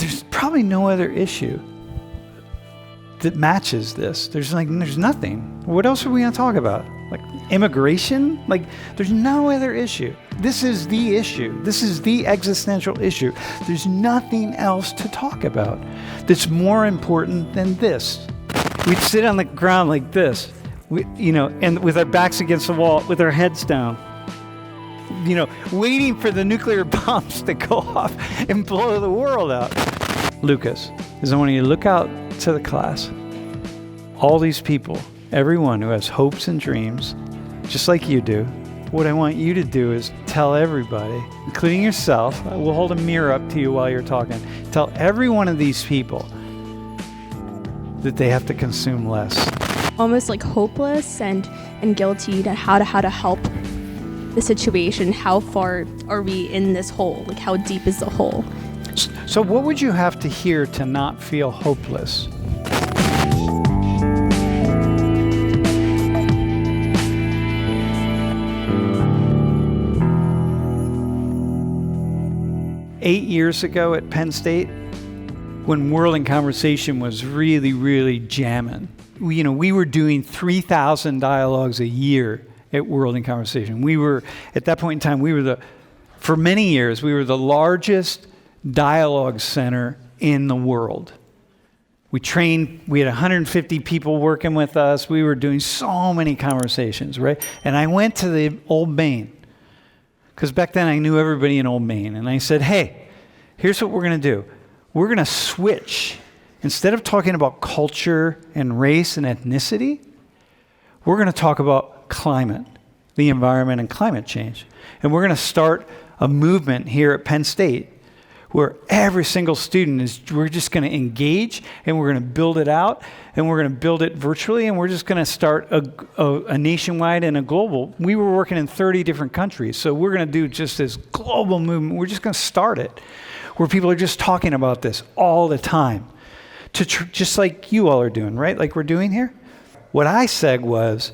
There's probably no other issue that matches this. There's nothing. What else are we going to talk about? Like immigration? Like there's no other issue. This is the issue. This is the existential issue. There's nothing else to talk about that's more important than this. We'd sit on the ground like this, and with our backs against the wall, with our heads down, waiting for the nuclear bombs to go off and blow the world out. Lucas, I want you to look out to the class. All these people, everyone who has hopes and dreams, just like you do, what I want you to do is tell everybody, including yourself, we'll hold a mirror up to you while you're talking, tell every one of these people that they have to consume less. Almost like hopeless and guilty to how to help the situation. How far are we in this hole? Like how deep is the hole? So what would you have to hear to not feel hopeless? Eight years ago at Penn State, when World in Conversation was really, really jamming, we were doing 3,000 dialogues a year at World in Conversation. We were, at that point in time, for many years, we were the largest dialogue center in the world. We had 150 people working with us. We were doing so many conversations, right? And I went to the Old Main, because back then I knew everybody in Old Main. And I said, hey, here's what we're going to do. We're going to switch. Instead of talking about culture and race and ethnicity, we're going to talk about climate, the environment and climate change. And we're going to start a movement here at Penn State where every single student we're just going to engage and we're going to build it out and we're going to build it virtually and we're just going to start a nationwide and a global. We were working in 30 different countries, so we're going to do just this global movement. We're just going to start it where people are just talking about this all the time, just like you all are doing, right? Like we're doing here. What I said was,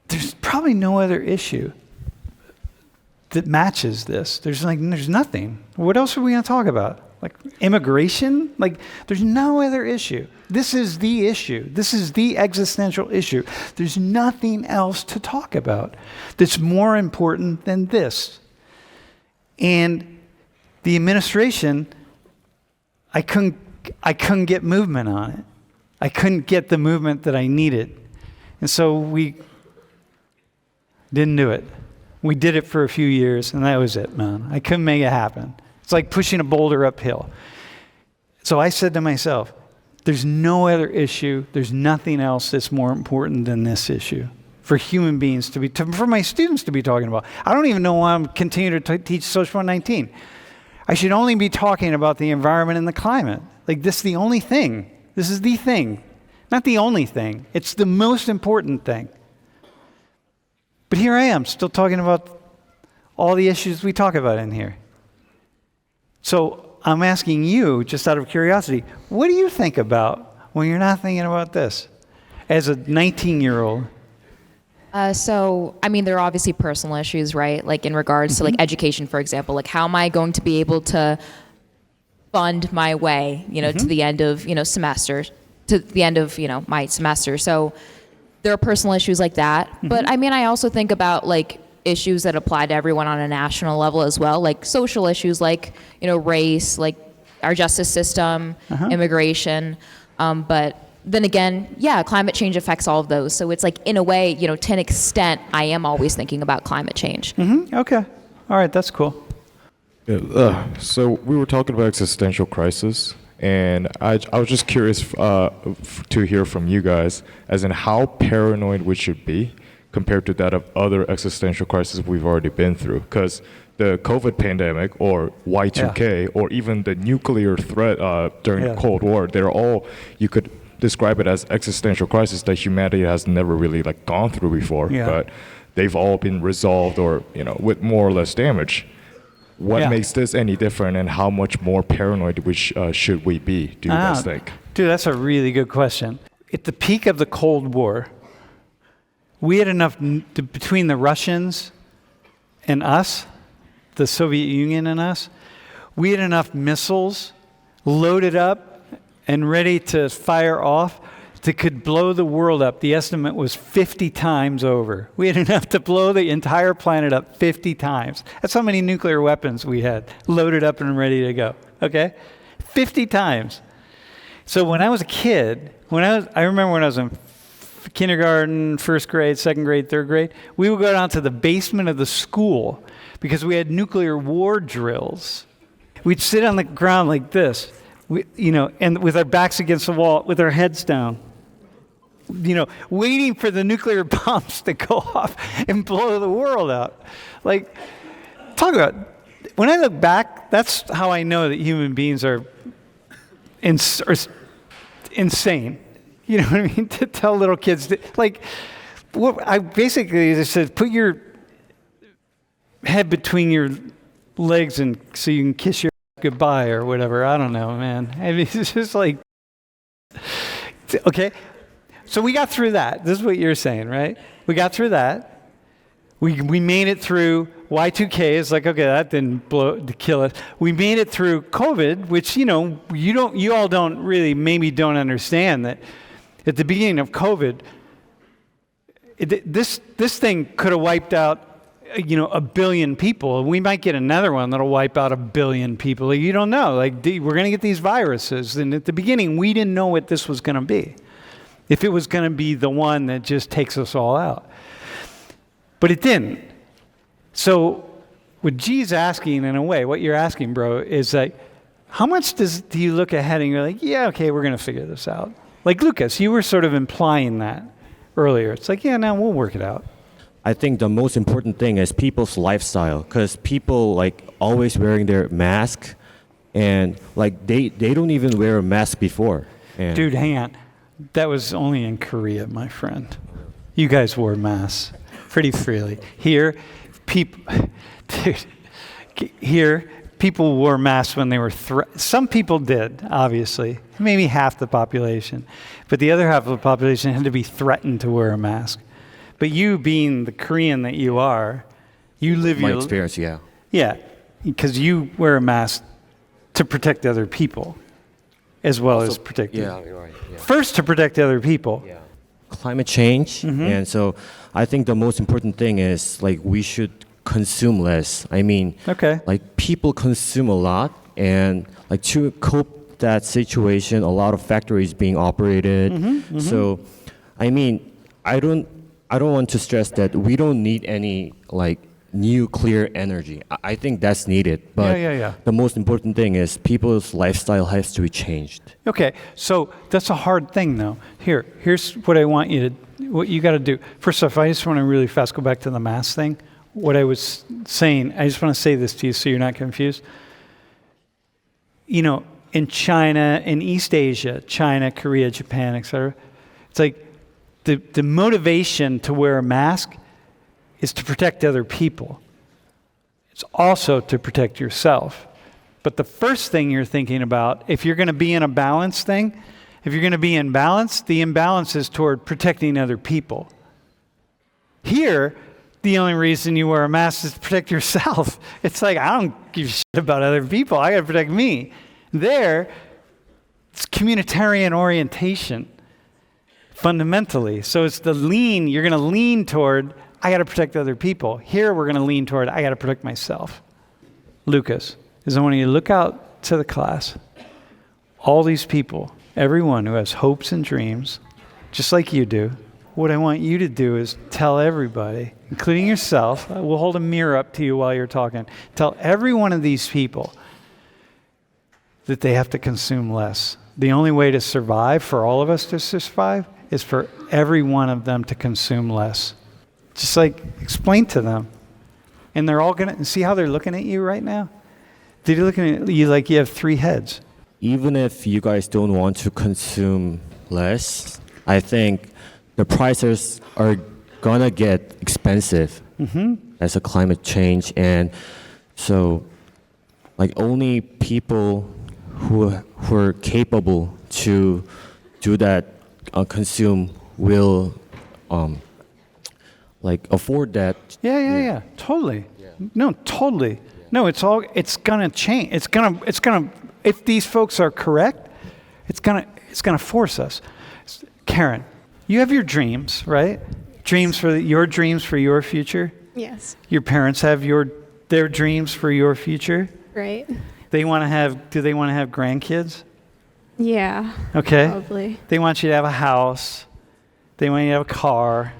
there's probably no other issue that matches this. There's nothing. What else are we going to talk about? Like immigration? Like there's no other issue. This is the issue. This is the existential issue. There's nothing else to talk about that's more important than this. And the administration, I couldn't get movement on it. I couldn't get the movement that I needed. And so we didn't do it. We did it for a few years, and that was it, man. I couldn't make it happen. It's like pushing a boulder uphill. So I said to myself, there's no other issue, there's nothing else that's more important than this issue for human beings for my students to be talking about. I don't even know why I'm continuing to teach Social 119. I should only be talking about the environment and the climate. Like this is the only thing. This is the thing. Not the only thing. It's the most important thing. But here I am, still talking about all the issues we talk about in here. So I'm asking you, just out of curiosity, what do you think about when you're not thinking about this as a 19-year-old? There are obviously personal issues, right? Like in regards to like education, for example, like how am I going to be able to fund my way, to the end of, semester, to the end of, my semester. So there are personal issues like that. But I also think about like issues that apply to everyone on a national level as well, like social issues like, race, like our justice system, immigration. But then again, climate change affects all of those. So it's like, in a way, to an extent, I am always thinking about climate change. Okay. All right. That's cool. Yeah, so we were talking about existential crisis, and I was just curious to hear from you guys as in how paranoid we should be compared to that of other existential crises we've already been through. Because the COVID pandemic or Y2K or even the nuclear threat during the Cold War, they're all, you could describe it as existential crisis that humanity has never really gone through before, but they've all been resolved or with more or less damage. What makes this any different, and how much more paranoid should we be, do you guys think? Dude, that's a really good question. At the peak of the Cold War, we had enough, between the Russians and us, the Soviet Union and us, we had enough missiles, loaded up and ready to fire off that could blow the world up. The estimate was 50 times over. We had enough to blow the entire planet up 50 times. That's how many nuclear weapons we had loaded up and ready to go. Okay? 50 times. So when I was a kid, I remember when I was in kindergarten, first grade, second grade, third grade, we would go down to the basement of the school because we had nuclear war drills. We'd sit on the ground like this, and with our backs against the wall, with our heads down, waiting for the nuclear bombs to go off and blow the world up. Like, talk about, when I look back, that's how I know that human beings are insane. You know what I mean? To tell little kids, I basically just said, put your head between your legs and so you can kiss your goodbye or whatever. I don't know, man. I mean, it's just like, okay. So we got through that. This is what you're saying, right? We got through that. We made it through Y2K. It's like, okay, that didn't kill us. We made it through COVID, which, you all don't understand that at the beginning of COVID, this thing could have wiped out, 1 billion people. We might get another one that'll wipe out 1 billion people. You don't know. We're going to get these viruses. And at the beginning, we didn't know what this was going to be. If it was going to be the one that just takes us all out. But it didn't. So what G's asking, in a way, what you're asking, bro, is like, how much do you look ahead and you're like, yeah, okay, we're going to figure this out? Like Lucas, you were sort of implying that earlier. It's like, yeah, no, we'll work it out. I think the most important thing is people's lifestyle, because people always wearing their mask, and they don't even wear a mask before. And dude, hang on. That was only in Korea, my friend. You guys wore masks pretty freely. Here, people wore masks when they were some people did, obviously. Maybe half the population. But the other half of the population had to be threatened to wear a mask. But you, being the Korean that you are, you live my experience, yeah. Yeah, because you wear a mask to protect other people as well as protect you. Yeah, you're right. Yeah. First to protect other people. Yeah. Climate change, and so I think the most important thing is we should consume less. I mean, okay. People consume a lot, and to cope that situation, a lot of factories being operated. So, I mean, I don't want to stress that we don't need any nuclear energy. I think that's needed, but the most important thing is people's lifestyle has to be changed. Okay, so that's a hard thing, though. Here's what what you got to do. First off, I just want to really fast go back to the mask thing. What I was saying, I just want to say this to you so you're not confused. In China, in East Asia, China, Korea, Japan, etc., it's like the motivation to wear a mask is to protect other people. It's also to protect yourself. But the first thing you're thinking about, if you're going to be in a balance thing, if you're going to be in balance, the imbalance is toward protecting other people. Here, the only reason you wear a mask is to protect yourself. It's like, I don't give a shit about other people. I got to protect me. There, it's communitarian orientation, fundamentally. So it's you're going to lean toward, I got to protect other people. Here, we're going to lean toward, I got to protect myself. Lucas, I want you to look out to the class. All these people, everyone who has hopes and dreams, just like you do, what I want you to do is tell everybody, including yourself, we'll hold a mirror up to you while you're talking, tell every one of these people that they have to consume less. The only way to survive, for all of us to survive, is for every one of them to consume less. Just explain to them. And they're all going to, see how they're looking at you right now? They're looking at you like you have 3 heads. Even if you guys don't want to consume less, I think the prices are going to get expensive as a climate change. And so only people who are capable to do that, consume, will afford that. Yeah. Totally. Yeah. No, totally. Yeah. No, it's gonna change. It's gonna if these folks are correct, it's gonna force us. Karen, you have your dreams, right? Your dreams for your future. Yes. Your parents have their dreams for your future. Right. Do they want to have grandkids? Yeah. Okay. Probably. They want you to have a house. They want you to have a car.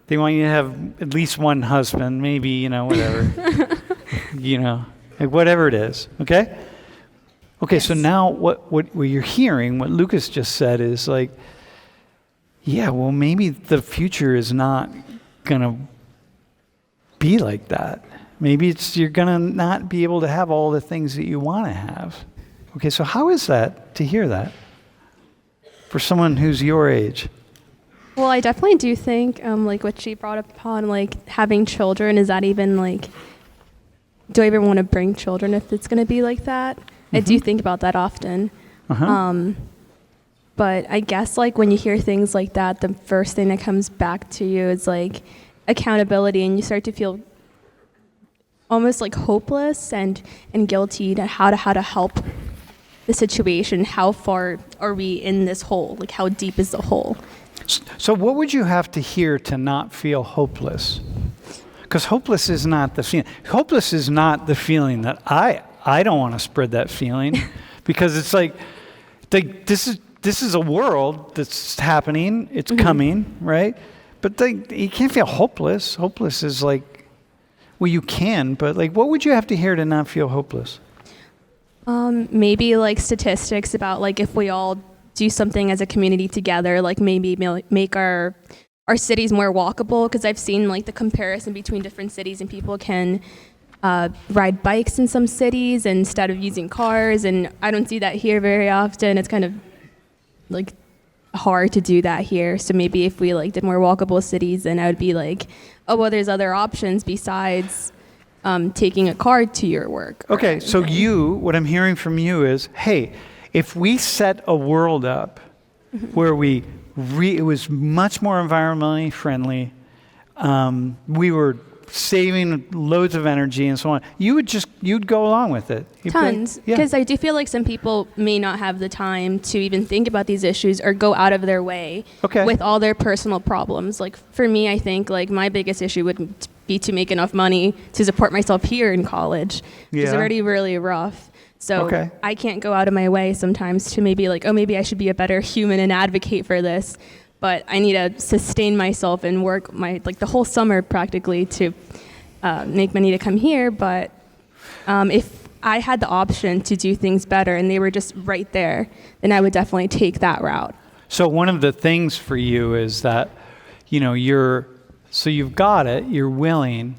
They want you to have at least one husband, maybe, whatever. Like whatever it is. Okay? Okay, Yes. so now what you're hearing, what Lucas just said is like, yeah, well, maybe the future is not going to be like that. Maybe you're going to not be able to have all the things that you want to have. Okay, so how is that to hear that for someone who's your age? Well, I definitely do think, like what she brought up upon, like having children, is that even like, do I even want to bring children if it's going to be like that? I do think about that often. Uh-huh. But I guess like when you hear things like that, the first thing that comes back to you is like accountability, and you start to feel almost like hopeless and guilty to how to help the situation. How far are we in this hole? Like how deep is the hole? So what would you have to hear to not feel hopeless? Because hopeless is not the feeling. Hopeless is not the feeling that I don't want to spread that feeling, because it's like this is a world that's happening. It's coming, right? But you can't feel hopeless. Hopeless is like, well, you can, but like, what would you have to hear to not feel hopeless? Maybe like statistics about like if we all do something as a community together, like maybe make our cities more walkable, because I've seen like the comparison between different cities, and people can ride bikes in some cities instead of using cars, and I don't see that here very often. It's kind of like hard to do that here. So maybe if we like did more walkable cities, then I would be like, oh well, there's other options besides taking a car to your work. Okay, so what I'm hearing from you is, hey, if we set a world up where it was much more environmentally friendly, we were saving loads of energy and so on, you'd go along with it. Tons, because I do feel like some people may not have the time to even think about these issues or go out of their way with all their personal problems. Like for me, I think like my biggest issue would be to make enough money to support myself here in college, which is already really rough. So I can't go out of my way sometimes to maybe like, oh, maybe I should be a better human and advocate for this. But I need to sustain myself and work the whole summer practically to make money to come here. But if I had the option to do things better and they were just right there, then I would definitely take that route. So one of the things for you is that, you've got it, you're willing,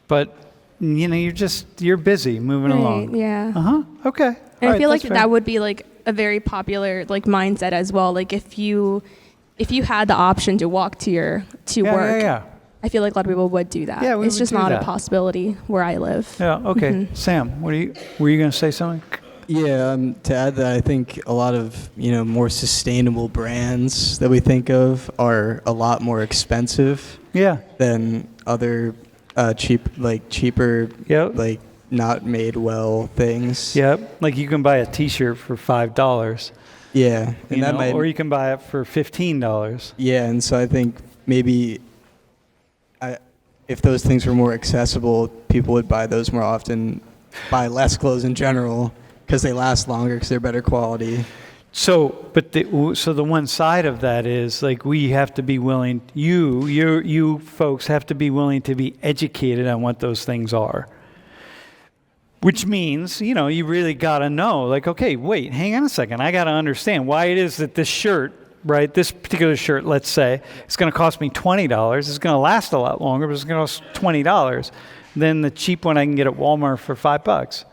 but you're busy moving along. Yeah. Okay. And I feel like that would be like a very popular like mindset as well. Like if you had the option to walk to work, I feel like a lot of people would do that. Yeah, it's just not a possibility where I live. Yeah. Okay. Sam, were you going to say something? Yeah. To add that, I think a lot of more sustainable brands that we think of are a lot more expensive. Yeah. Than other cheaper, like not made well things. Yep. Like you can buy a T-shirt for $5. Yeah, and or you can buy it for $15. Yeah, and so I think maybe if those things were more accessible, people would buy those more often, buy less clothes in general because they last longer because they're better quality. So the one side of that is like we have to be willing. You folks have to be willing to be educated on what those things are. Which means, you really got to know, like, okay, wait, hang on a second. I got to understand why it is that this shirt, right, this particular shirt, let's say, it's going to cost me $20. It's going to last a lot longer, but it's going to cost $20 than the cheap one I can get at Walmart for $5.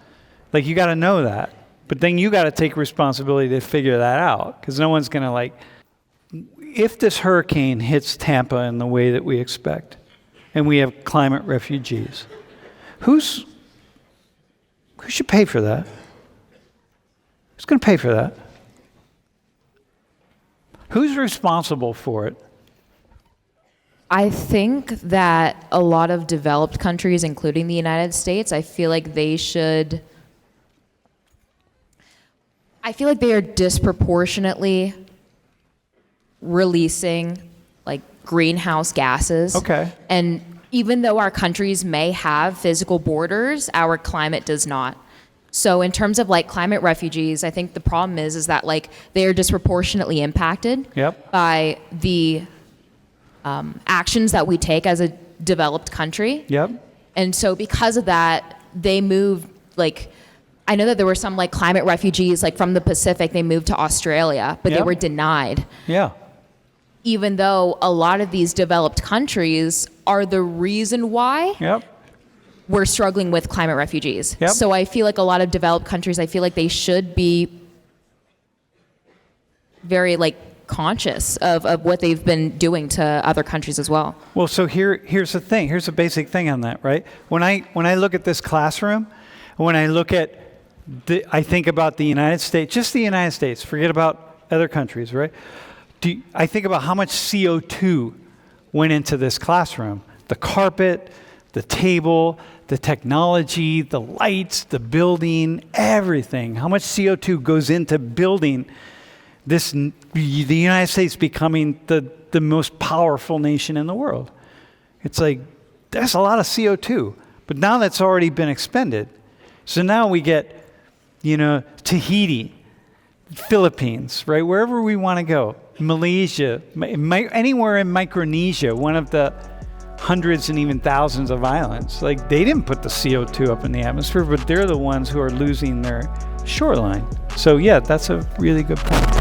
Like, you got to know that. But then you got to take responsibility to figure that out, because no one's going to if this hurricane hits Tampa in the way that we expect, and we have climate refugees, who should pay for that? Who's going to pay for that? Who's responsible for it? I think that a lot of developed countries, including the United States, I feel like they should I feel like they are disproportionately releasing like greenhouse gases. Okay. And even though our countries may have physical borders, our climate does not. So in terms of like climate refugees, I think the problem is that like they are disproportionately impacted Yep. by the actions that we take as a developed country. Yep. And so because of that, they moved, like, I know that there were some like climate refugees like from the Pacific, they moved to Australia, but they Yep. were denied. Yeah. Even though a lot of these developed countries are the reason why Yep. we're struggling with climate refugees. Yep. So I feel like a lot of developed countries, I feel like they should be very like conscious of what they've been doing to other countries as well. Well, so here's the thing. Here's a basic thing on that, right? When I look at this classroom, when I look at I think about the United States, just the United States, forget about other countries, right? I think about how much CO2 went into this classroom. The carpet, the table, the technology, the lights, the building, everything. How much CO2 goes into building this, the United States becoming the most powerful nation in the world. It's like, that's a lot of CO2. But now that's already been expended. So now we get, Tahiti, Philippines, right? Wherever we want to go. Malaysia, anywhere in Micronesia, one of the hundreds and even thousands of islands. Like, they didn't put the CO2 up in the atmosphere, but they're the ones who are losing their shoreline. So yeah, that's a really good point.